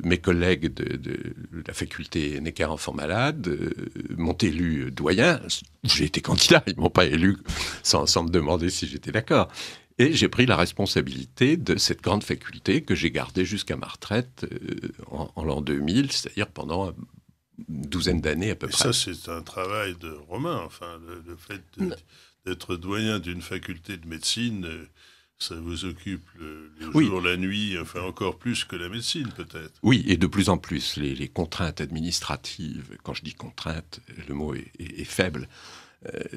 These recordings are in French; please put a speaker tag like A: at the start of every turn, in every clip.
A: mes collègues de la faculté Necker-Enfants Malades m'ont élu doyen. J'ai été candidat, ils ne m'ont pas élu sans me demander si j'étais d'accord. Et j'ai pris la responsabilité de cette grande faculté que j'ai gardée jusqu'à ma retraite en l'an 2000, c'est-à-dire pendant une douzaine d'années à peu près.
B: Ça, c'est un travail de Romain. Enfin, le fait d'être doyen d'une faculté de médecine, ça vous occupe le jour, la nuit, enfin encore plus que la médecine peut-être.
A: Oui, et de plus en plus. Les contraintes administratives, quand je dis contraintes, le mot est faible,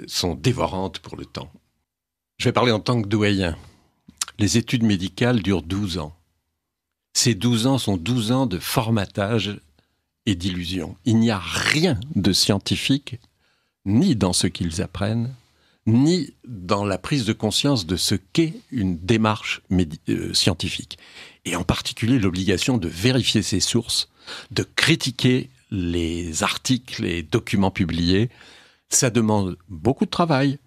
A: sont dévorantes pour le temps. Je vais parler en tant que doyen. Les études médicales durent 12 ans. Ces 12 ans sont 12 ans de formatage et d'illusion. Il n'y a rien de scientifique, ni dans ce qu'ils apprennent, ni dans la prise de conscience de ce qu'est une démarche scientifique. Et en particulier l'obligation de vérifier ses sources, de critiquer les articles, les documents publiés. Ça demande beaucoup de travail.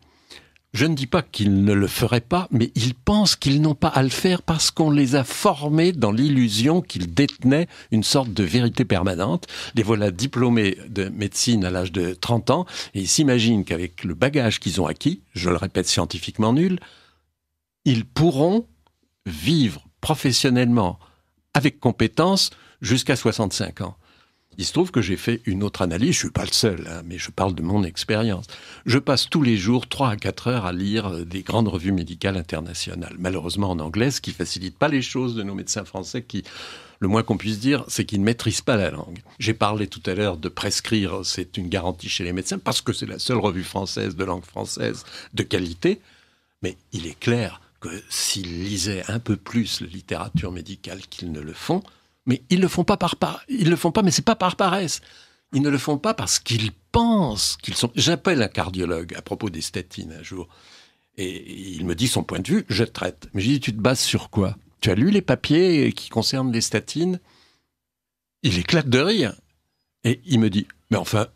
A: Je ne dis pas qu'ils ne le feraient pas, mais ils pensent qu'ils n'ont pas à le faire parce qu'on les a formés dans l'illusion qu'ils détenaient une sorte de vérité permanente. Les voilà diplômés de médecine à l'âge de 30 ans et ils s'imaginent qu'avec le bagage qu'ils ont acquis, je le répète scientifiquement nul, ils pourront vivre professionnellement avec compétence jusqu'à 65 ans. Il se trouve que j'ai fait une autre analyse, je ne suis pas le seul, mais je parle de mon expérience. Je passe tous les jours 3 à 4 heures à lire des grandes revues médicales internationales, malheureusement en anglais, ce qui ne facilite pas les choses de nos médecins français qui, le moins qu'on puisse dire, c'est qu'ils ne maîtrisent pas la langue. J'ai parlé tout à l'heure de prescrire, c'est une garantie chez les médecins, parce que c'est la seule revue française de langue française de qualité, mais il est clair que s'ils lisaient un peu plus la littérature médicale qu'ils ne le font, mais ils le font pas mais c'est pas par paresse. Ils ne le font pas parce qu'ils pensent qu'ils sont... J'appelle un cardiologue à propos des statines un jour. Et il me dit son point de vue, je traite. Mais je dis, tu te bases sur quoi? Tu as lu les papiers qui concernent les statines? Il éclate de rire. Et il me dit, mais enfin,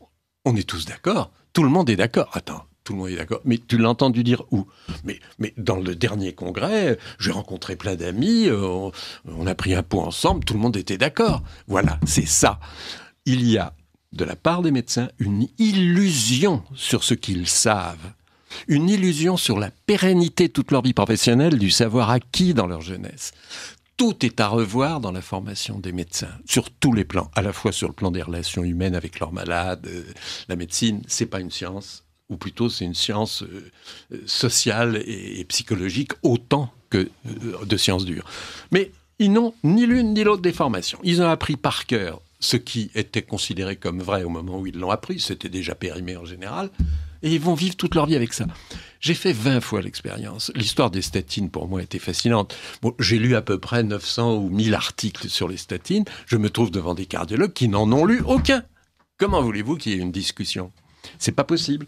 A: on est tous d'accord. Tout le monde est d'accord. Attends. Tout le monde est d'accord. Mais tu l'as entendu dire où? Mais dans le dernier congrès, j'ai rencontré plein d'amis, on a pris un pot ensemble, tout le monde était d'accord. Voilà, c'est ça. Il y a, de la part des médecins, une illusion sur ce qu'ils savent. Une illusion sur la pérennité toute leur vie professionnelle du savoir acquis dans leur jeunesse. Tout est à revoir dans la formation des médecins, sur tous les plans, à la fois sur le plan des relations humaines avec leurs malades. La médecine, c'est pas une science. Ou plutôt c'est une science sociale et psychologique autant que de sciences dures. Mais ils n'ont ni l'une ni l'autre des formations. Ils ont appris par cœur ce qui était considéré comme vrai au moment où ils l'ont appris, c'était déjà périmé en général, et ils vont vivre toute leur vie avec ça. J'ai fait 20 fois l'expérience. L'histoire des statines, pour moi, était fascinante. Bon, j'ai lu à peu près 900 ou 1000 articles sur les statines. Je me trouve devant des cardiologues qui n'en ont lu aucun. Comment voulez-vous qu'il y ait une discussion? C'est pas possible.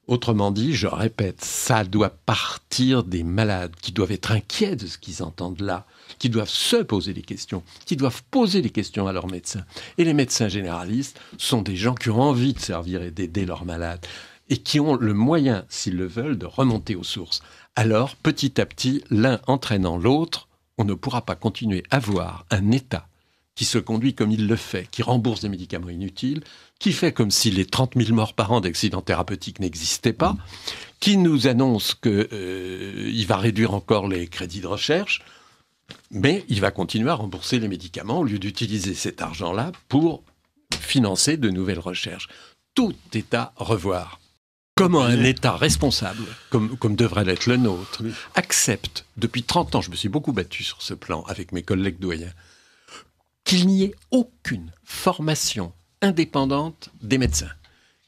A: Autrement dit, je répète, ça doit partir des malades qui doivent être inquiets de ce qu'ils entendent là, qui doivent se poser des questions, qui doivent poser des questions à leurs médecins. Et les médecins généralistes sont des gens qui ont envie de servir et d'aider leurs malades et qui ont le moyen, s'ils le veulent, de remonter aux sources. Alors, petit à petit, l'un entraînant l'autre, on ne pourra pas continuer à avoir un État qui se conduit comme il le fait, qui rembourse des médicaments inutiles, qui fait comme si les 30 000 morts par an d'accidents thérapeutiques n'existaient pas, qui nous annonce qu'il va réduire encore les crédits de recherche, mais il va continuer à rembourser les médicaments au lieu d'utiliser cet argent-là pour financer de nouvelles recherches. Tout est à revoir. Comment un État responsable, comme devrait l'être le nôtre, accepte, depuis 30 ans, je me suis beaucoup battu sur ce plan avec mes collègues doyens, qu'il n'y ait aucune formation indépendante des médecins,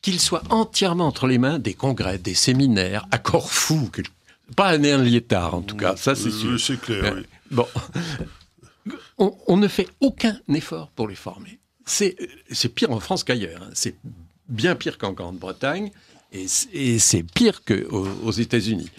A: qu'ils soient entièrement entre les mains des congrès, des séminaires, à Corfou, pas à Néan-Liétard en tout cas, ça c'est sûr.
B: C'est clair, oui.
A: Bon, on ne fait aucun effort pour les former. C'est pire en France qu'ailleurs, hein. C'est bien pire qu'en Grande-Bretagne, et c'est pire qu'aux États-Unis.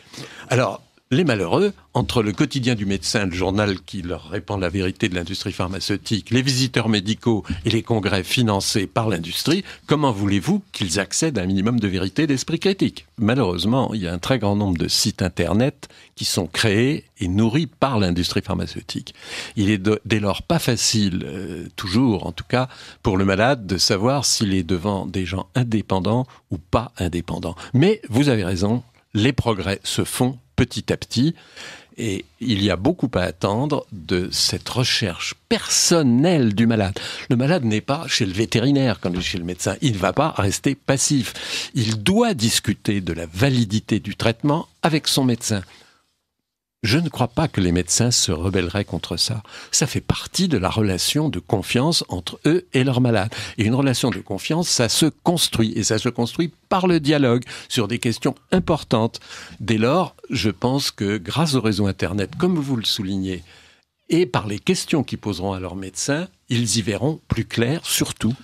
A: Alors, Les malheureux, entre le quotidien du médecin, le journal qui leur répand la vérité de l'industrie pharmaceutique, les visiteurs médicaux et les congrès financés par l'industrie, comment voulez-vous qu'ils accèdent à un minimum de vérité et d'esprit critique ? Malheureusement, il y a un très grand nombre de sites internet qui sont créés et nourris par l'industrie pharmaceutique. Il est dès lors pas facile, toujours en tout cas, pour le malade de savoir s'il est devant des gens indépendants ou pas indépendants. Mais vous avez raison, les progrès se font petit à petit, et il y a beaucoup à attendre de cette recherche personnelle du malade. Le malade n'est pas chez le vétérinaire quand il est chez le médecin, il ne va pas rester passif. Il doit discuter de la validité du traitement avec son médecin. Je ne crois pas que les médecins se rebelleraient contre ça. Ça fait partie de la relation de confiance entre eux et leurs malades. Et une relation de confiance, ça se construit. Et ça se construit par le dialogue sur des questions importantes. Dès lors, je pense que grâce au réseau Internet, comme vous le soulignez, et par les questions qu'ils poseront à leurs médecins, ils y verront plus clair surtout.